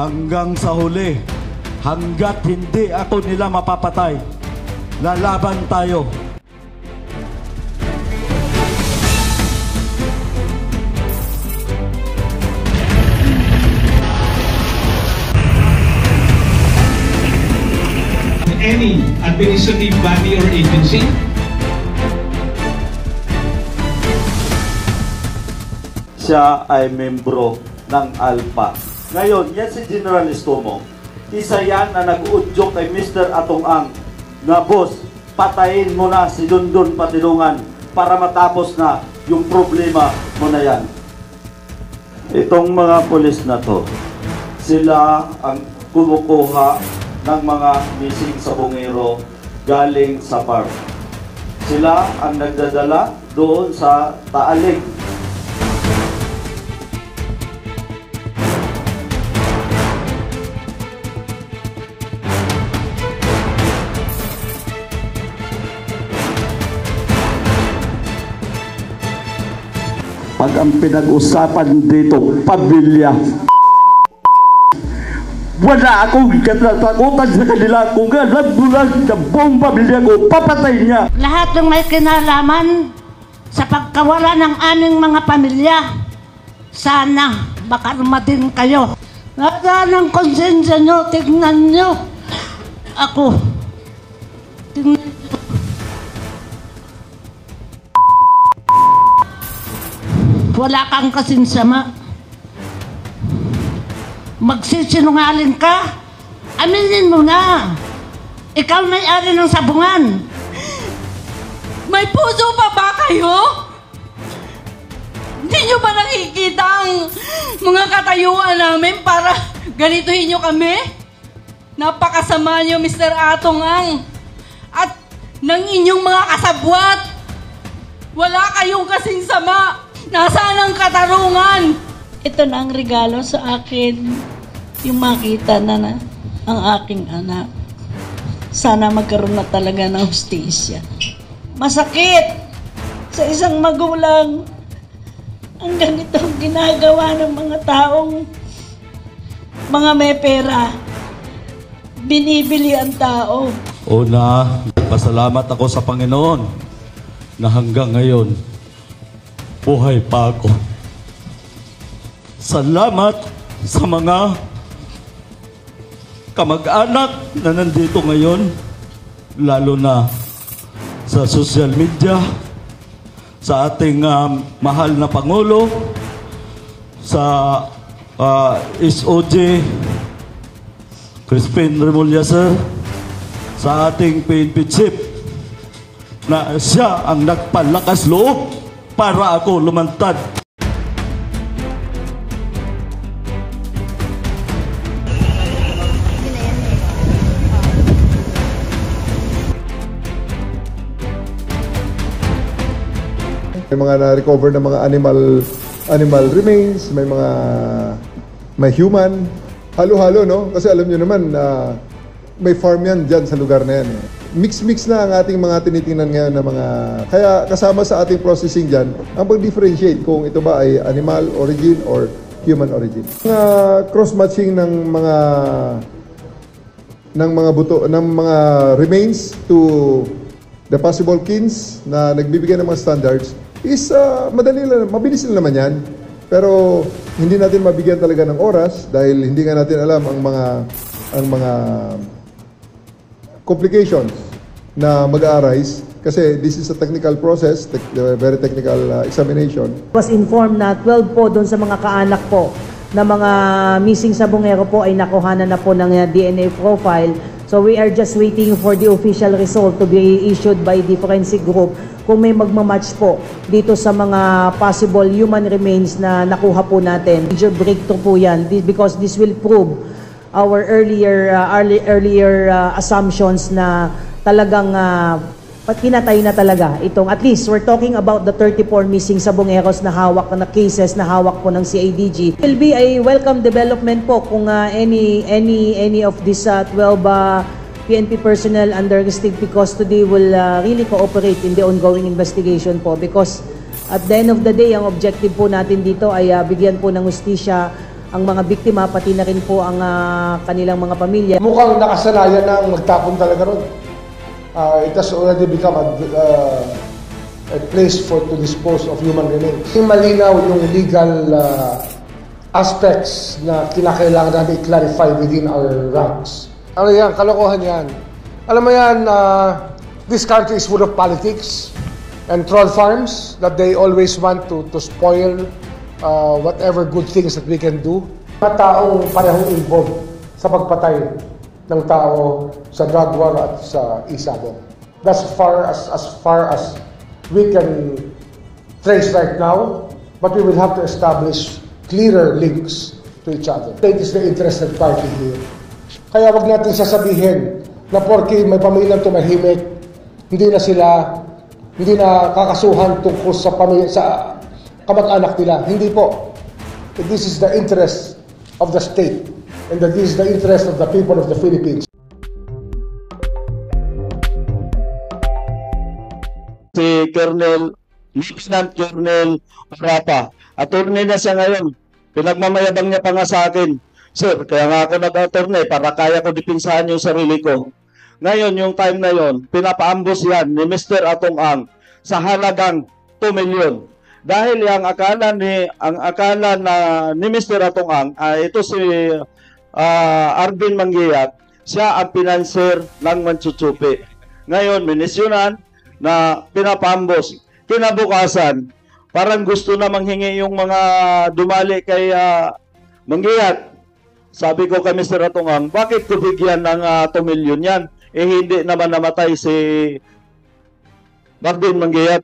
Hanggang sa huli, hanggat hindi ako nila mapapatay, lalaban tayo. Any administrative body or agency siya ay membro ng ALPA. Ngayon, yan si General Estomo. Isa yan na nag-udyok kay Mr. Atong Ang na, boss, patayin mo na si Dundon Patilungan para matapos na yung problema mo na yan. Itong mga pulis na to, sila ang kumukuha ng mga missing sabongero galing sa farm. Sila ang nagdadala doon sa Taalig. Pag ang pinag-usapan dito, pamilya, wala akong katatakutan sa kanila. Kung alam mo lang sa buong pamilya ko, papatay niya. Lahat ng may kinalaman sa pagkawala ng aming mga pamilya, sana makarma din kayo. Nasa ng konsensya nyo, tignan nyo. Ako, tignan nyo. Wala kang kasing sama. Magsisinungaling ka? Aminin mo na. Ikaw may-ari ng sabungan. May puso pa ba kayo? Hindi nyo ba nakikita ang mga katayuan namin para ganituhin nyo kami? Napakasama nyo, Mr. Atong Ang. At ng inyong mga kasabwat. Wala kayong kasing sama. Nasaan ang katarungan? Ito na ang regalo sa akin. Yung makita na ang aking anak. Sana magkaroon na talaga ng hustisya. Masakit sa isang magulang ang ganitong ginagawa ng mga taong mga may pera. Binibili ang tao. Una, pasalamat ako sa Panginoon na hanggang ngayon, buhay pa ako. Salamat sa mga kamag-anak na nandito ngayon, lalo na sa social media, sa ating mahal na Pangulo, sa SOJ, Crispin Remulla, sir, sa ating PNP chief, na siya ang nagpalakas loob para ako lumantad. May mga na-recover na mga animal remains, may human, halo-halo, no? Kasi alam nyo naman, may farm yan dyan sa lugar na yan. Mix-mix na ang ating mga tinitingnan ngayon na mga... Kaya kasama sa ating processing dyan, ang pag-differentiate kung ito ba ay animal origin or human origin. Mga cross-matching ng mga buto, ng mga remains to the possible kins na nagbibigay ng mga standards is mabilis na naman yan. Pero hindi natin mabigyan talaga ng oras dahil hindi nga natin alam ang mga complications na mag-arise kasi this is a technical process, very technical examination. Was informed na 12 po doon sa mga kaanak po na mga missing sabongero po ay nakuhanan na po ng DNA profile. So we are just waiting for the official result to be issued by the forensic group kung may magmamatch po dito sa mga possible human remains na nakuha po natin. Major breakthrough po yan because this will prove our earlier assumptions na talagang pinatay na talaga itong, at least we're talking about the 34 missing sabongeros na hawak na cases na hawak po ng CIDG. It will be a welcome development po kung any of these 12 PNP personnel under restricted custody will really cooperate in the ongoing investigation po, because at the end of the day ang objective po natin dito ay bigyan po ng hustisya ang mga biktima, pati na rin po ang kanilang mga pamilya. Mukhang nakasanayan na ang magtapon talaga ron. It has already become a place to dispose of human remains. Malinaw yung legal aspects na kinakailangan natin i-clarify within our ranks. Ano yan? Kalokohan yan. Alam mo yan, this country is full of politics and troll farms that they always want to spoil whatever good things that we can do. Mga taong parehong involved sa pagpatay ng tao sa drug war at sa isabong. That's as far as we can trace right now, but we will have to establish clearer links to each other. State is the interested party here. Kaya wag natin sasabihin na porke may pamilyang tumahimik, hindi na kakasuhan tungkol sa pamilya, sa kamag-anak nila. Hindi po. This is the interest of the state and that this is the interest of the people of the Philippines. Si Colonel, Lieutenant Colonel Rapa, attorney na siya ngayon. Pinagmamayabang niya pa nga sa akin, sir, kaya nga ako nag-attorney para kaya ko dipinsahan yung sarili ko. Ngayon, yung time na yon, pinapaambos yan ni Mr. Atong Ang sa halagang 2 million. Dahil yung akala ni Mr. Atong Ang, ito si Arvin Mangyayat, siya ang pinanser ng Manchuchupi. Ngayon, minisyonan na pinapambos. Kinabukasan, parang gusto na manghingi yung mga dumali kay Mangyayat. Sabi ko kay Mr. Atong Ang, bakit ko bigyan ng 2 million yan? Hindi naman namatay si Arvin Mangyayat.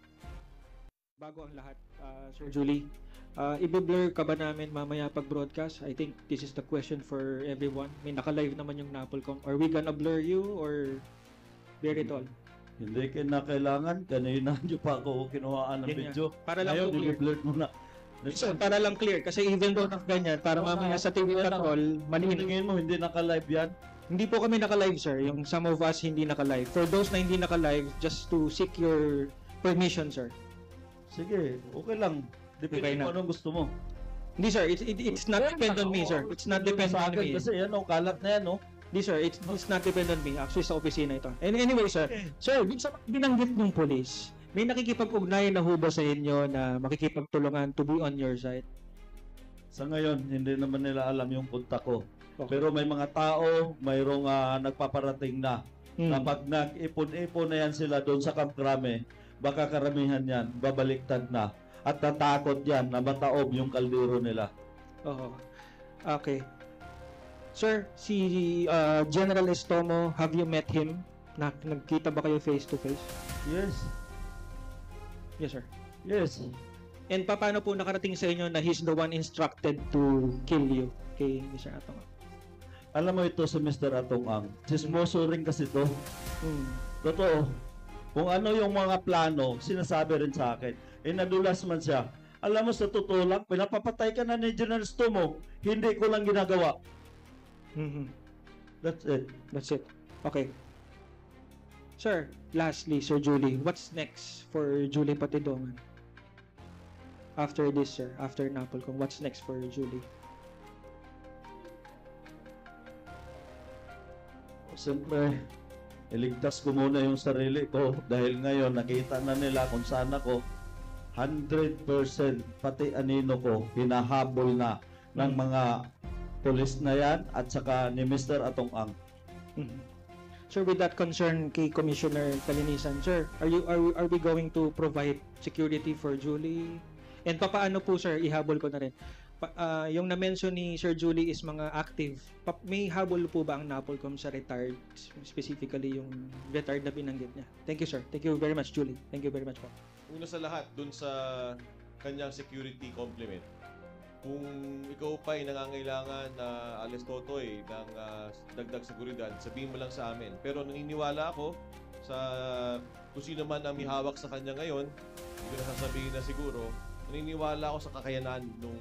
Bago ang lahat, Sir Julie, i-blur ka ba namin mamaya pag-broadcast? I think this is the question for everyone. May naka-live naman yung Napolcom. Are we gonna blur you or bear it all? Hindi kailangan. Kanina nyo pa ako kinuhaan ng video. Para lang ngayon, clear. i-blur muna. So, para lang clear. Kasi even though ganyan, para mamaya sa TV Patrol, malinaw. Tingin mo, hindi naka-live yan? Hindi po kami naka-live, sir. Yung some of us hindi naka-live. For those na hindi naka-live, just to seek your permission, sir. Sige, okay lang. Depende Okay na. kung anong gusto mo. Hindi, sir. It's not depend on me, sir. It's not depend on me. Kasi yan, kalat na yan, no? Hindi, sir. It's not depend on me. Actually, sa opisina ito. And anyway, sir. Sir, sa binanggit ng police, may nakikipag-ugnayan na ho ba sa inyo na makikipagtulungan to be on your side? Sa ngayon, hindi naman nila alam yung punta ko. Okay. Pero may mga tao, mayroong nagpaparating na. Kapag nag-ipon-ipon na yan sila doon sa Camp Crame, baka karamihan yan, babaliktad na. At natakot yan na mataob yung kaldero nila. Oo. Okay. Sir, si General Estomo, have you met him? Nagkita ba kayo face to face? Yes. Yes, sir. Yes. And paano po nakarating sa inyo na he's the one instructed to kill you kay Mr. Atong? Alam mo ito si Mr. Atong Ang. Chismoso rin kasi to. Totoo. Kung ano yung mga plano, sinasabi rin sa akin. Nadulas man siya. Alam mo, sa totoo lang, pinapapatay ka na ni General Estomo. Hindi ko lang ginagawa. That's it. That's it. Okay. Sir, lastly, Sir Julie, what's next for Julie Patidongan? After this, sir, after Napolcom, what's next for Julie? Siyempre, iligtas ko muna yung sarili ko dahil ngayon nakita na nila kung saan ako 100% pati anino ko hinahabol na ng mga pulis na yan at saka ni Mr. Atong Ang. Sir, with that concern kay Commissioner Kalinisan, sir, are we going to provide security for Julie? And papaano po, sir, ihabol ko na rin. Yung na-mention ni Sir Julie is mga active. May habol po ba ang Napolcom sa retired, specifically yung retired na binanggit niya? Thank you, sir. Thank you very much, Julie. Thank you very much po. Una sa lahat, dun sa kanyang security complement, kung ikaw pa ay nangangailangan na alis totoy ng dagdag seguridad, sabihin mo lang sa amin. Pero naniniwala ako sa kung sino man ang may hawak sa kanya ngayon, hindi na sasabihin na siguro, naniniwala ako sa kakayanan ng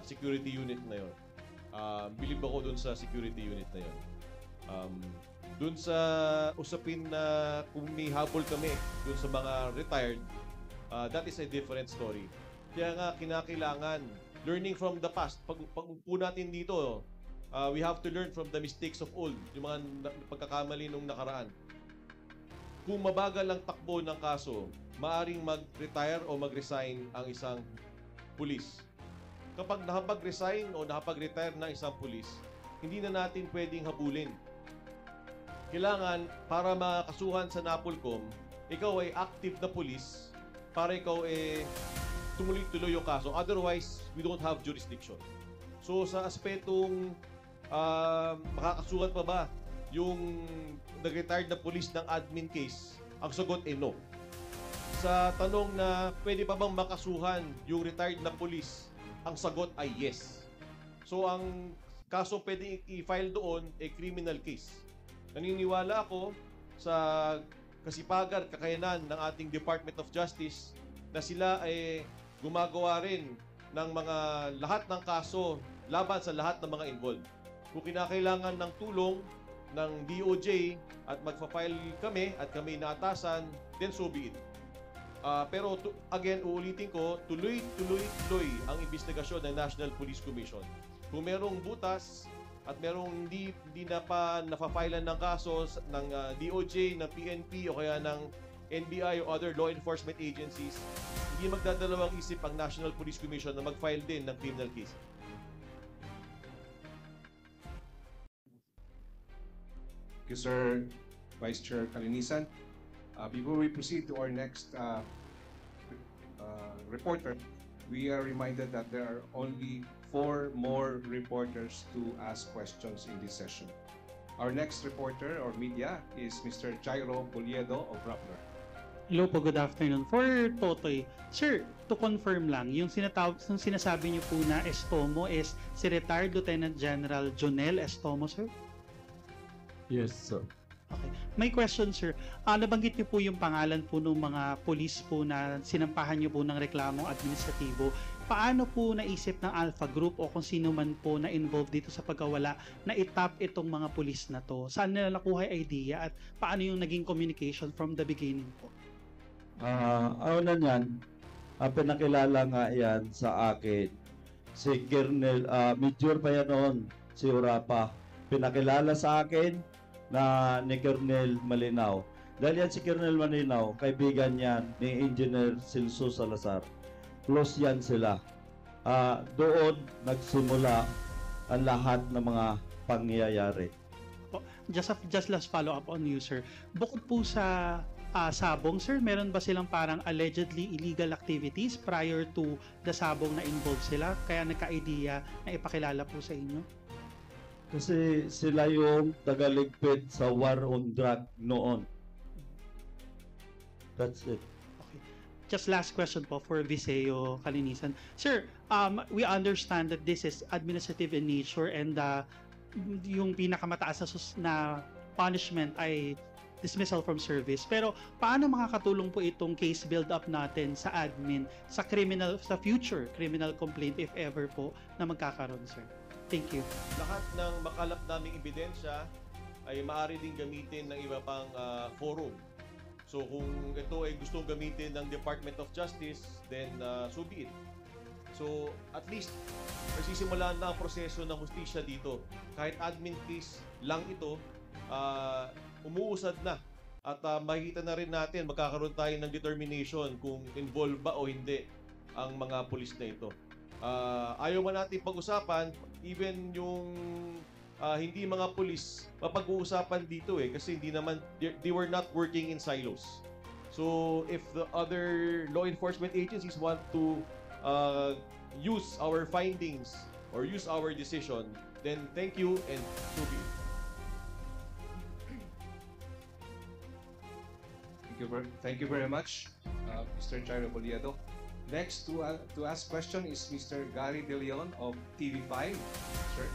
security unit na yun. Believe ako dun sa security unit na yun. Dun sa usapin na kung may habol kami dun sa mga retired, that is a different story. Kaya nga kinakailangan learning from the past. Pag upo natin dito, we have to learn from the mistakes of old, yung mga pagkakamali nung nakaraan. Kung mabagal ang takbo ng kaso, maaring mag-retire o mag-resign ang isang pulis. Kapag nakapag-resign o nakapag-retire na isang pulis, hindi na natin pwedeng habulin. Kailangan, para makasuhan sa NAPOLCOM, ikaw ay active na pulis para ikaw tumuloy-tuloy yung kaso. Otherwise, we don't have jurisdiction. So, sa aspetong makakasuhan pa ba yung nag-retired na pulis ng admin case, ang sagot ay no. Sa tanong na pwede pa bang makasuhan yung retired na pulis, ang sagot ay yes. So, ang kaso pwede i-file doon ay criminal case. Naniniwala ako sa kasipagan, kakayanan ng ating Department of Justice na sila ay gumagawa rin ng mga lahat ng kaso laban sa lahat ng mga involved. Kung kinakailangan ng tulong ng DOJ at magpa-file kami at kami naatasan, then so be it. Pero again, uulitin ko, tuloy ang investigasyon ng National Police Commission. Kung merong butas at merong hindi na pa nafa-filean ng kaso ng DOJ, ng PNP o kaya ng NBI o other law enforcement agencies, hindi magdadalawang isip ang National Police Commission na mag-file din ng criminal case. Thank you, Sir Vice Chair Kalinisan. Before we proceed to our next reporter, we are reminded that there are only 4 more reporters to ask questions in this session. Our next reporter or media is Mr. Jairo Boliedo of Rappler. Hello po, good afternoon. For Totoy, sir, to confirm lang, yung sinasabi niyo po na Estomo is si retired Lieutenant General Jonel Estomo, sir? Yes, sir. Okay. May question, sir. Nabanggit niyo po yung pangalan po ng mga polis po na sinampahan niyo po ng reklamong administratibo. Paano po naisip ng Alpha Group o kung sino man po na involved dito sa pagkawala na itap itong mga polis na to? Saan nila nakuha yung idea at paano yung naging communication from the beginning po? Una niyan, pinakilala nga yan sa akin. Si Colonel, Major pa yan noon, si Urapa. Pinakilala sa akin na ni Colonel Malinaw. Dahil yan si Colonel Malinaw, kaibigan yan ni Engineer Celso Salazar. Close yan sila. Doon nagsimula ang lahat ng mga pangyayari. Just last follow up on you, sir. Bukod po sa sabong, sir, meron ba silang parang allegedly illegal activities prior to the sabong na involved sila? Kaya nagka-idea na ipakilala po sa inyo? Kasi sila yung tagaligpit sa war on drug noon. That's it. Okay. Just last question po for Viseo Kalinisan. Sir, we understand that this is administrative in nature and yung pinakamataas na punishment ay dismissal from service. Pero paano makakatulong po itong case build-up natin sa admin, sa future criminal complaint if ever po na magkakaroon, sir? Thank you. Lahat ng makalap naming ebidensya ay maaari din gamitin ng iba pang forum. So kung ito ay gustong gamitin ng Department of Justice, then so be it. So at least nagsisimula na ang proseso ng hustisya dito. Kahit admin case lang ito, umuusad na. At makikita na rin natin, magkakaroon tayo ng determination kung involved ba o hindi ang mga pulis na ito. Ayaw man natin pag-usapan, even yung hindi mga pulis, mapag-uusapan dito kasi hindi naman, they were not working in silos. So if the other law enforcement agencies want to use our findings or use our decision, then thank you and so be it. Thank you very much, Mr. Jairo Boliedo. Next to ask question is Mr. Gary De Leon of TV5. Sir.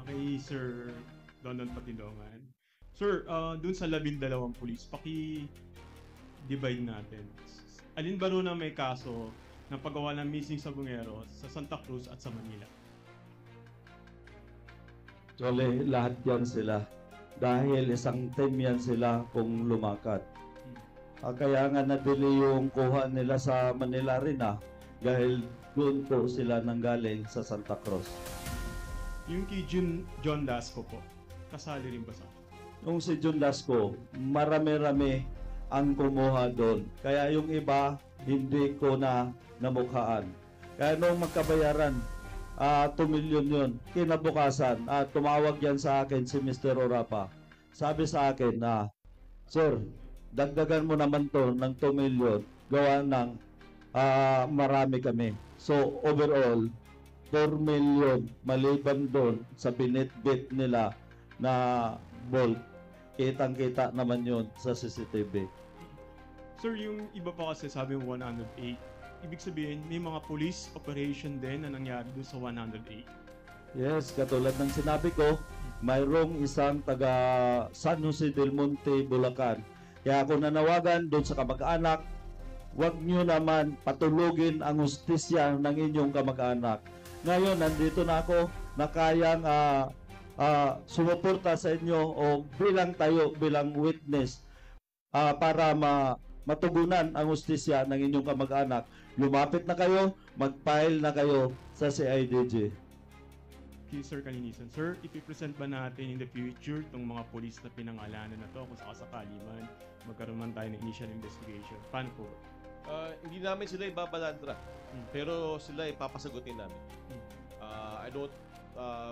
Kay Sir Donald Patindongan. Sir, dun sa 12 pulis, paki-divide natin. Alin ba ro na may kaso ng paggawa ng missing sabongero sa Santa Cruz at sa Manila? Actually, lahat yan sila. Dahil isang team yan sila kung lumakad. Kaya nga nabili yung kuha nila sa Manila rin dahil doon po sila nanggaling sa Santa Cruz. Yung kay John Lasco po, kasali rin ba sa? Yung si John Lasco, marami-rami ang kumuha doon. Kaya yung iba, hindi ko na namukhaan. Kaya nung magkabayaran, 2 million yun. Kinabukasan, tumawag yan sa akin si Mr. Orapa. Sabi sa akin na, Sir, dagdagan mo naman to ng 2 million, gawa ng marami kami. So overall, 4 million maliban doon sa binitbit nila na bolt. Kitang-kita naman yun sa CCTV. Sir, yung iba pa kasi sabi yung 108. Ibig sabihin, may mga police operation din na nangyari doon sa 108. Yes, katulad ng sinabi ko, mayroong isang taga San Jose del Monte, Bulacan. Kaya ako nanawagan doon sa kamag-anak, huwag nyo naman patulugin ang hustisya ng inyong kamag-anak. Ngayon, nandito na ako na kayang sumuporta sa inyo o bilang witness para matugunan ang hustisya ng inyong kamag-anak. Lumapit na kayo, mag-file na kayo sa CIDG. Okay, Sir Kalinisan. Sir, ipipresent ba natin in the future itong mga police na pinangalanan na to kung sakasakali man magkaroon man tayo ng initial investigation? Paano po? Hindi namin sila ibabalandra, pero sila ipapasagutin namin.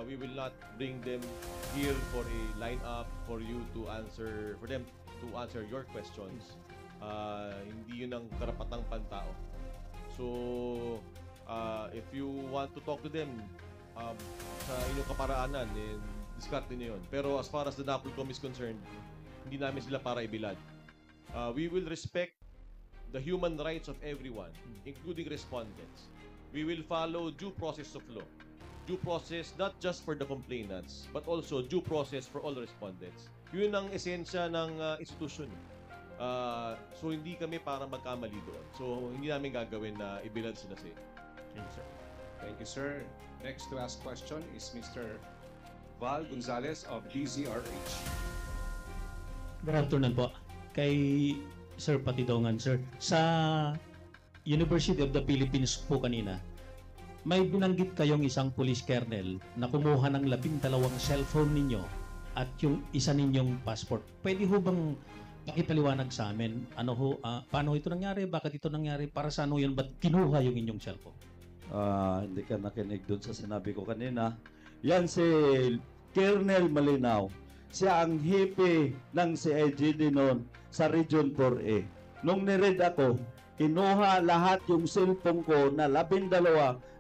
We will not bring them here for a lineup for them to answer your questions. Hindi yun ang karapatang pantao. So, if you want to talk to them sa inyong kaparaanan, discard nyo yun. Pero as far as the NAPOLCOM is concerned, hindi namin sila para ibilad. We will respect the human rights of everyone, including respondents. We will follow due process of law. Due process not just for the complainants, but also due process for all respondents. Yun ang esensya ng institusyon. So hindi kami para magkamali doon. So hindi namin gagawin na ibilad sila sa inyo. Thank you, sir. Thank you, sir. Next to ask question is Mr. Val Gonzalez of DZRH. Good afternoon po. Kay Sir Patidongan, sir. Sa University of the Philippines po kanina, may binanggit kayong isang police colonel na kumuha ng 12 cellphone ninyo at yung isa ninyong passport. Pwede ho bang pakipaliwanag sa amin? Paano ito nangyari? Bakit ito nangyari? Para sa ano yun? Ba't kinuha yung inyong cellphone? Hindi ka nakinig doon sa sinabi ko kanina. Yan si Colonel Malinaw. Siya ang hipe ng CIGD noon sa Region 4A. Nung niread ako, kinuha lahat yung cellphone ko na 12,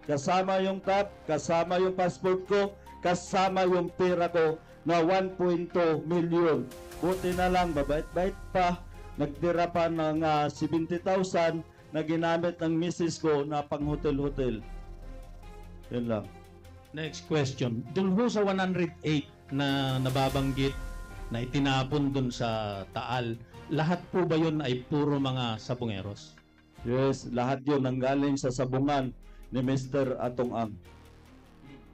kasama yung tab, kasama yung passport ko, kasama yung pera ko na 1.2 million. Buti na lang, babait-bait pa, nagtira pa ng 70,000 na ginamit ng misis ko na pang hotel-hotel. Yun lang. Next question. Doon ho sa 108 na nababanggit na itinapon doon sa Taal, lahat po ba yun ay puro mga sabungeros? Yes, lahat yun nanggaling sa sabungan ni Mr. Atong Ang.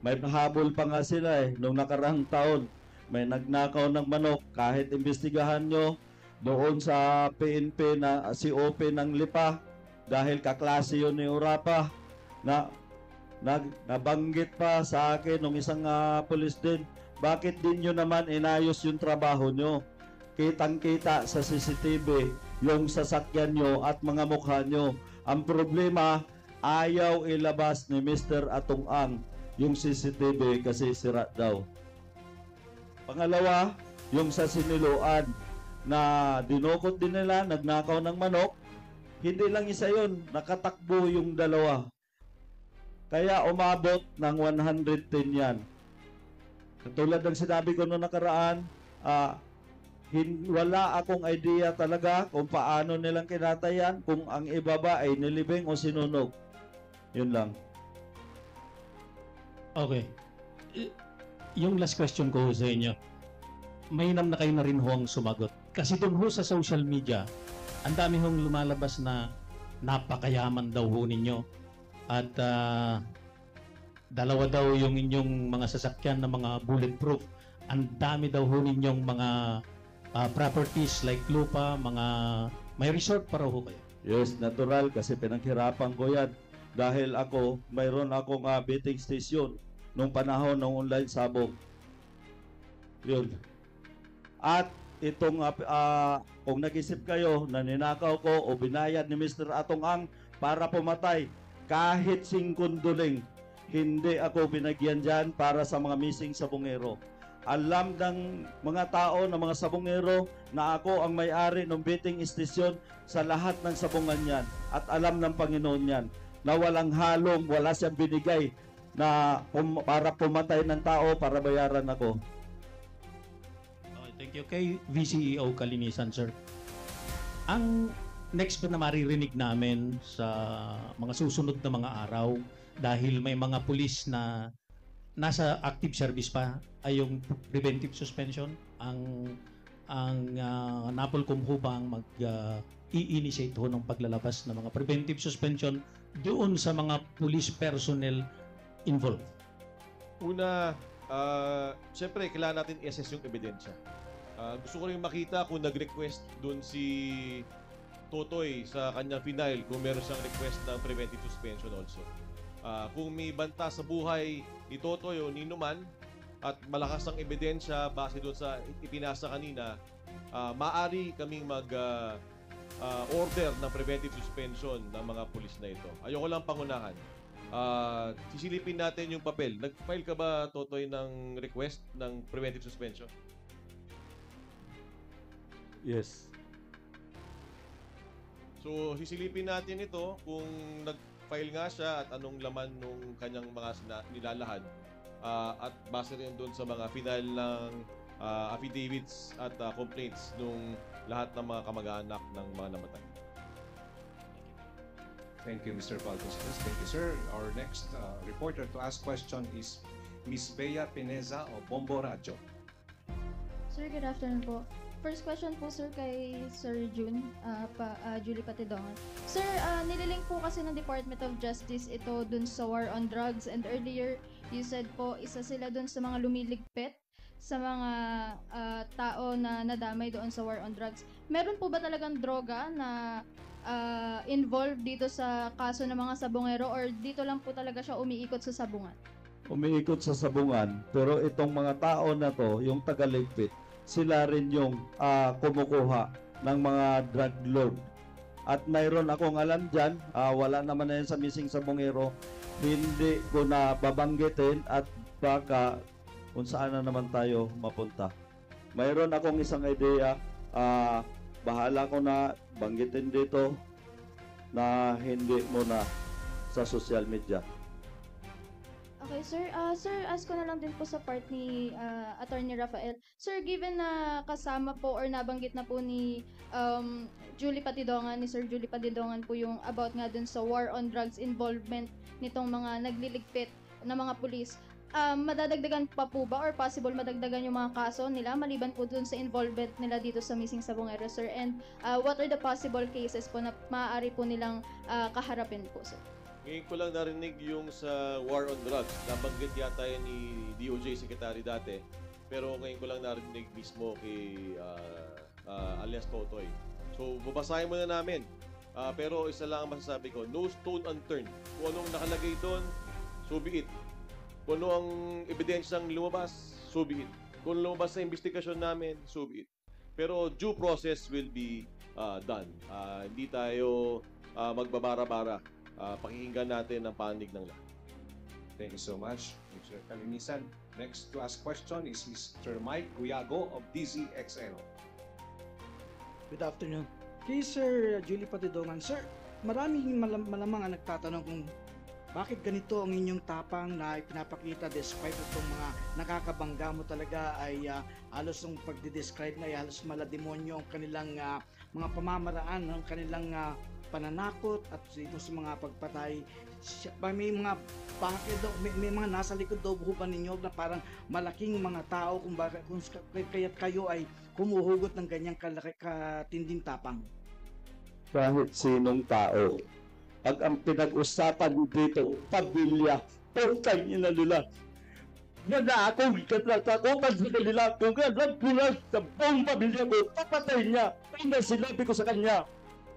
May pahabol pa nga sila nung nakarang taon. May nagnakaw ng manok. Kahit imbestigahan nyo doon sa PNP na COP ng Lipa, dahil kaklase yun ni Orapa, nabanggit pa sa akin nung isang pulis din, bakit din nyo naman inayos yung trabaho nyo? Kitang-kita sa CCTV yung sasakyan nyo at mga mukha nyo. Ang problema, ayaw ilabas ni Mr. Atong Ang yung CCTV kasi sira daw. Pangalawa, yung sa Siniloan na dinukot din nila, nagnakaw ng manok, hindi lang isa yun, nakatakbo yung dalawa. Kaya umabot ng 110 yan. Katulad ng sinabi ko noong nakaraan, wala akong idea talaga kung paano nilang kinatayan, kung ang ibaba ay nilibing o sinunog. Yun lang. Okay. Yung last question ko sa inyo, mainam na kayo na rin ho ang sumagot. Kasi doon ho sa social media, ang dami hong lumalabas na napakayaman daw ho ninyo. At dalawa daw yung inyong mga sasakyan na mga bulletproof. Ang dami daw ho ninyong mga properties like lupa, mga may resort para ho kayo? Yes, natural kasi pinaghirapan ko yan. Dahil ako, mayroon akong betting station nung panahon ng online sabong. Yun. At itong kung nag-isip kayo na ninakaw ko o binayad ni Mr. Atong Ang para pumatay, kahit singkunduling, hindi ako binagyan dyan para sa mga missing sabongero. Alam ng mga tao, ng mga sabongero, na ako ang may-ari ng betting station sa lahat ng sabungan yan. At alam ng Panginoon yan na walang halong, wala siyang binigay na para pumatay ng tao para bayaran ako. Okay, thank you. Kay VCEO Kalinisan, sir. Ang next po na maririnig namin sa mga susunod na mga araw, dahil may mga pulis na nasa active service pa, ay yung preventive suspension. Ang NAPOLCOM ho bang i-initiate ho ng paglalabas ng mga preventive suspension doon sa mga police personnel involved? Una, siyempre, kailangan natin i-assess yung ebidensya. Gusto ko rin makita kung nag-request doon si Totoy sa kanyang final, kung meron siyang request ng preventive suspension also. Kung may banta sa buhay ni Totoy o ni Numan at malakas ang ebidensya base doon sa ipinasa kanina, maaari kaming order ng preventive suspension ng mga pulis na ito. Ayoko lang pangunahan. Sisilipin natin yung papel. Nag-file ka ba, Totoy, ng request ng preventive suspension? Yes. So, sisilipin natin ito kung nag-file nga siya at anong laman nung kanyang mga nilalahad. At base rin doon sa mga final ng affidavits at complaints nung lahat ng mga kamag-anak ng mga namatay. Thank you, Mr. Baltosas. Thank you, sir. Our next reporter to ask question is Miss Bea Pineza of Bombo Radyo. Sir, good afternoon po. First question po, sir, kay Sir Julie Patidongan. Sir, nililink po kasi ng Department of Justice ito dun sa war on drugs, and earlier you said po isa sila dun sa mga lumiligpit sa mga tao na nadamay doon sa war on drugs. Meron po ba talagang droga na involved dito sa kaso ng mga sabongero, or dito lang po talaga siya umiikot sa sabungan? Umiikot sa sabungan, pero itong mga tao na to, yung tagaligpit, sila rin yung kumukuha ng mga drug lord. At mayroon akong alam dyan, wala naman na yan sa missing sabongero, hindi ko na babanggitin at baka kung saan na naman tayo mapunta. Mayroon akong isang idea, bahala ko na banggitin dito na hindi muna sa social media. Okay, sir. Sir, ask ko na lang din po sa part ni Attorney Rafael. Sir, given na kasama po or nabanggit na po ni Julie Patidongan, ni Sir Julie Patidongan po yung about nga dun sa war on drugs involvement nitong mga nagliligpit na mga pulis, madadagdagan pa po ba or possible madagdagan yung mga kaso nila maliban po dun sa involvement nila dito sa missing sabongero, sir? And what are the possible cases po na maaari po nilang kaharapin po, sir? Ngayon ko lang narinig yung sa war on drugs. Nabanggit yata yan ni DOJ Secretary dati. Pero ngayon ko lang narinig mismo kay alias Totoy. So, babasahin muna namin. Pero isa lang ang masasabi ko, no stone unturned. Kung anong nakalagay doon, so be it. Kung ano ang ebidensyang lumabas, so be it. Kung lumabas sa investigasyon namin, so be it. Pero due process will be done. Hindi tayo magbabara-bara. Pakikinggan natin ang panig ng lahat. Thank you so much, Mr. Kalinisan. Next to ask question is Mr. Mike Guyago of DZXL. Good afternoon. Kay Sir Julie Patidongan, sir, maraming malamang ang nagtatanong kung bakit ganito ang inyong tapang na ipinapakita despite itong mga nakakabangga mo talaga ay halos yung pagdidescribe na ay halos malademonyo ang kanilang mga pamamaraan, ang kanilang pananakot at ito sa mga pagpatay. May mga bakit daw, may mga nasa likod daw ba ninyo na parang malaking mga tao kung kaya't kayo ay humuhugot ng ganyang katinding tapang? Kahit sinong tao. Pag ang pinag-usapan dito, pamilya, putang ina nila. na akong katatakupan sa kanila kung nagpunas sa buong pamilya ko, papatay niya. Kaya sinabi ko sa kanya,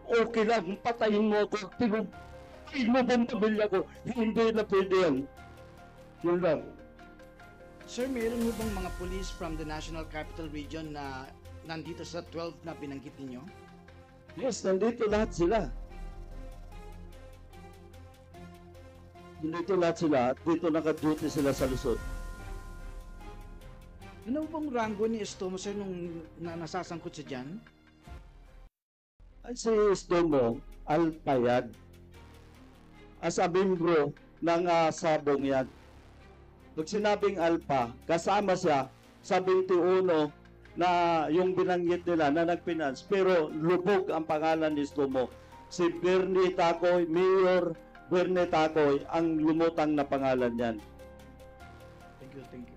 okay lang, patayin mo ako, tinupayin mo buong pamilya ko, hindi na pwede yan. Yun lang. Sir, mayroon mo bang mga police from the National Capital Region na nandito sa 12 na binanggit ninyo? Yes, nandito lahat sila. Nandito lahat sila at dito naka-duty sila sa Luzon. Ano bang rango ni Estomo, sir, nung nasasangkot siya dyan? Ay, si Estomo, Alpayag. As a membro ng sabong yan. Pag sinabing Alpa, kasama siya sa 21 na yung binanggit nila na nagfinance, pero lubog ang pangalan ni Estomo. Si Bernie Tacoy, Mayor Bernie Tacoy, ang lumutang na pangalan niyan. Thank you, thank you.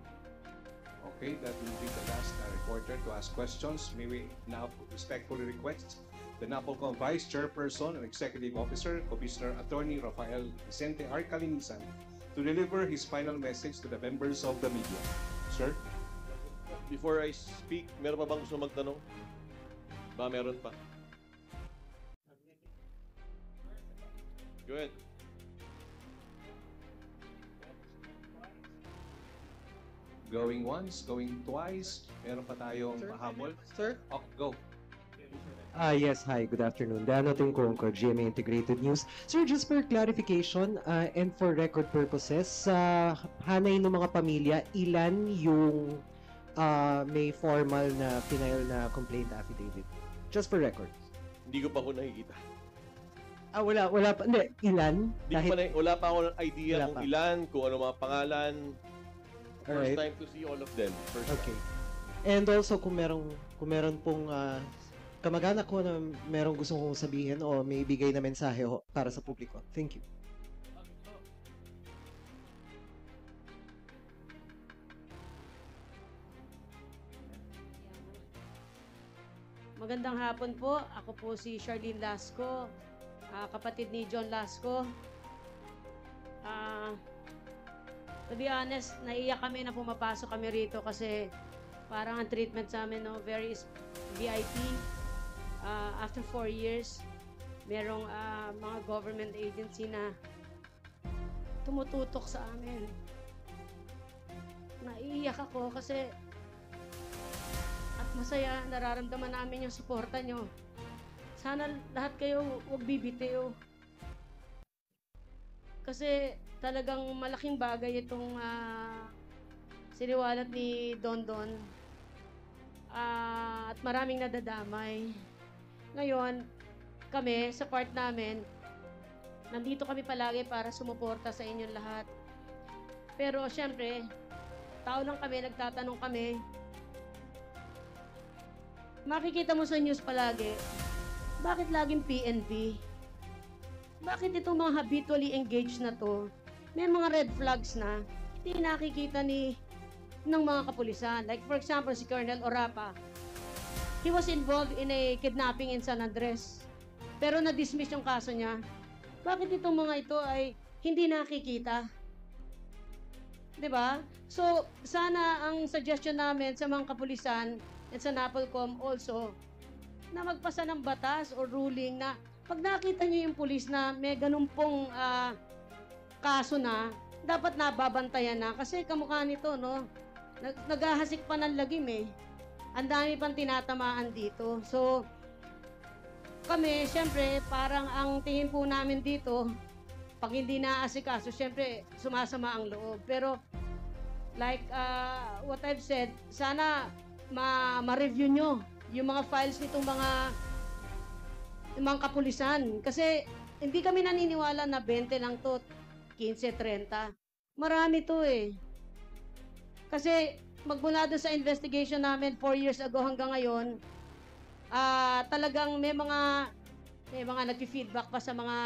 Okay, that will be the last reporter to ask questions. May we now respectfully request the NAPOLCOM Vice Chairperson and Executive Officer, Commissioner Attorney Rafael Vicente R. Calinisan, to deliver his final message to the members of the media. Sir? Before I speak, meron pa bang gusto magtanong? Ba, meron pa. Go ahead. Going once, going twice. Meron pa tayong pahabol. Sir? Okay, go. Yes, hi, good afternoon. Dano Tingkongko, GMA Integrated News. Sir, just for clarification and for record purposes, sa hanay ng mga pamilya, ilan yung may formal na final na complaint affidavit? Just for record. Hindi ko pa ako nakikita. Wala pa. Hindi, ilan? Wala pa ako ng idea kung ilan, kung ano mga pangalan. First Alright. time to see all of them. First Okay. time. And also, kung meron pong kamag-anak ko na merong gusto kong sabihin o may ibigay na mensahe para sa publiko. Thank you. Magandang hapon po. Ako po si Charlene Lasco, kapatid ni John Lasco. To be honest, naiyak kami na pumapasok kami rito kasi parang ang treatment sa amin, no, very VIP. After 4 years, merong mga government agency na tumututok sa amin. Naiiyak ako kasi at masaya, nararamdaman namin yung suporta nyo. Sana lahat kayo huwag bibitiw. Kasi talagang malaking bagay itong siniwalat ni Don Don. At maraming nadadamay. Ngayon, kami, sa part namin, nandito kami palagi para sumuporta sa inyong lahat. Pero syempre, tao lang kami, nagtatanong kami. Makikita mo sa news palagi, bakit laging PNP? Bakit itong mga habitually engaged na to, may mga red flags na hindi nakikita ng mga kapulisan? Like for example, si Colonel Orapa, he was involved in a kidnapping in San Andres. Pero na-dismiss yung kaso niya. Bakit itong mga ito ay hindi nakikita? 'Di ba? So, sana ang suggestion namin sa mga kapulisan at sa NAPOLCOM also na magpasa ng batas o ruling na pag nakita niyo yung pulis na may ganun pong kaso na, dapat nababantayan na. Kasi kamukha nito, no? Naghahasik pa ng lagim eh. Ang dami pang tinatamaan dito. So, kami, syempre, parang ang tingin po namin dito, pag hindi naasikaso, syempre, sumasama ang loob. Pero, like what I've said, sana ma-review nyo yung mga files nitong mga kapulisan. Kasi, hindi kami naniniwala na 20 lang to, 15, 30. Marami to eh. Kasi, magmula doon sa investigation namin 4 years ago hanggang ngayon, talagang may mga nag-feedback pa sa mga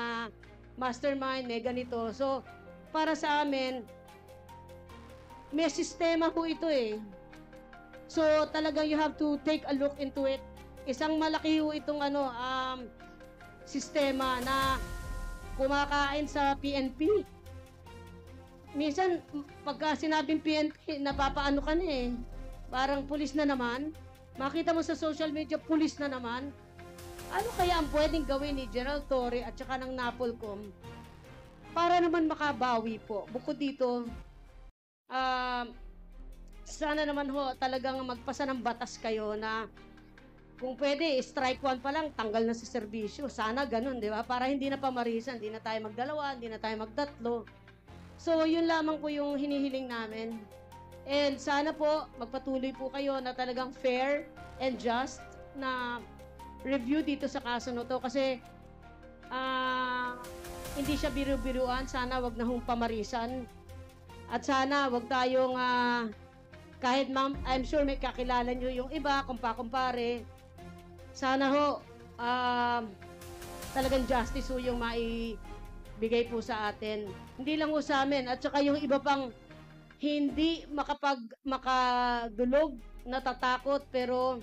mastermind, may ganito. So, para sa amin, may sistema po ito eh. So, talagang you have to take a look into it. Isang malaki po itong sistema na kumakain sa PNP. minsan, pagka sinabing PNP, napapaano ka na eh. Parang pulis na naman. Makita mo sa social media, pulis na naman. Ano kaya ang pwedeng gawin ni Gerald Torre at saka ng Napolcom para naman makabawi po? Bukod dito, sana naman ho talagang magpasa ng batas kayo na kung pwede, strike one pa lang, tanggal na sa serbisyo. Sana ganun, di ba? Para hindi na pamarisan, hindi na tayo magdalawa, hindi na tayo magtatlo. So, yun lamang po yung hinihiling namin. And sana po, magpatuloy po kayo na talagang fair and just na review dito sa kaso na to. Kasi, hindi siya biru-biruan. Sana wag na hong pamarisan. At sana wag tayong, kahit ma'am, I'm sure may kakilala nyo yung iba, kumpare. Sana ho, talagang justice ho yung maibigay po sa atin. Hindi lang ho sa amin. At saka yung iba pang hindi makadulog, natatakot, pero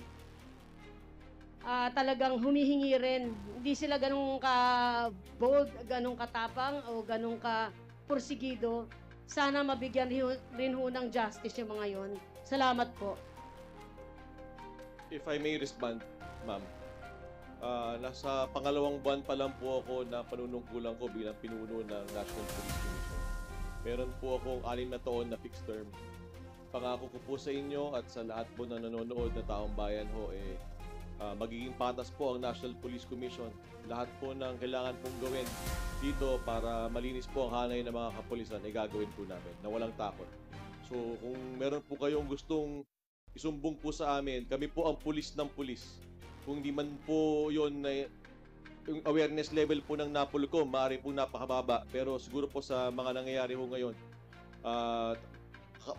talagang humihingi rin. Hindi sila ganun ka-bold, ganun katapang, o ganun ka-porsigido. Sana mabigyan rin ho ng justice yung mga yon. Salamat po. If I may respond, ma'am. Nasa pangalawang buwan pa lang po ako na panunungkulan ko bilang pinuno ng National Police Commission. Meron po akong 6 na taon na fixed term. Pangako ko po sa inyo at sa lahat po na nanonood na taong bayan ho, magiging patas po ang National Police Commission. Lahat po ng kailangan pong gawin dito para malinis po ang hanay ng mga kapulisan ay gagawin po namin na walang takot. So kung meron po kayong gustong isumbong po sa amin, kami po ang pulis ng pulis. Kung di man po yun na yung awareness level po ng Napolcom, maaari po napakababa. Pero siguro po sa mga nangyayari po ngayon,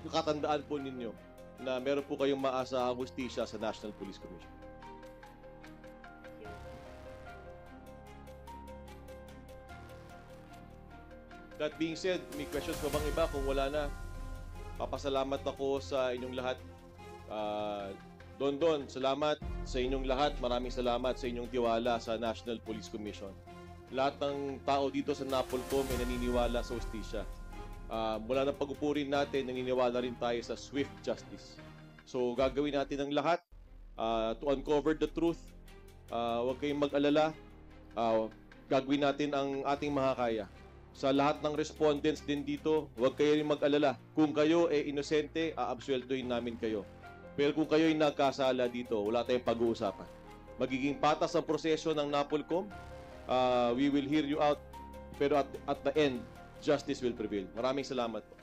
katandaan po ninyo na meron po kayong maasahang hustisya sa National Police Commission. That being said, may questions pa bang iba? Kung wala na, papasalamat ako sa inyong lahat. Don, salamat sa inyong lahat. Maraming salamat sa inyong tiwala sa National Police Commission. Lahat ng tao dito sa Napolcom ay naniniwala sa hustisya. Mula ng pag-upurin natin, naniniwala rin tayo sa swift justice. So, gagawin natin ang lahat to uncover the truth. Huwag kayong mag-alala. Gagawin natin ang ating makakaya. Sa lahat ng respondents din dito, huwag kayo rin mag-alala. Kung kayo inosente, aabsueldohin namin kayo. Pero kung kayo nagkasala dito, wala tayong pag-uusapan. Magiging patas ang proseso ng Napolcom. We will hear you out. Pero at the end, justice will prevail. Maraming salamat po.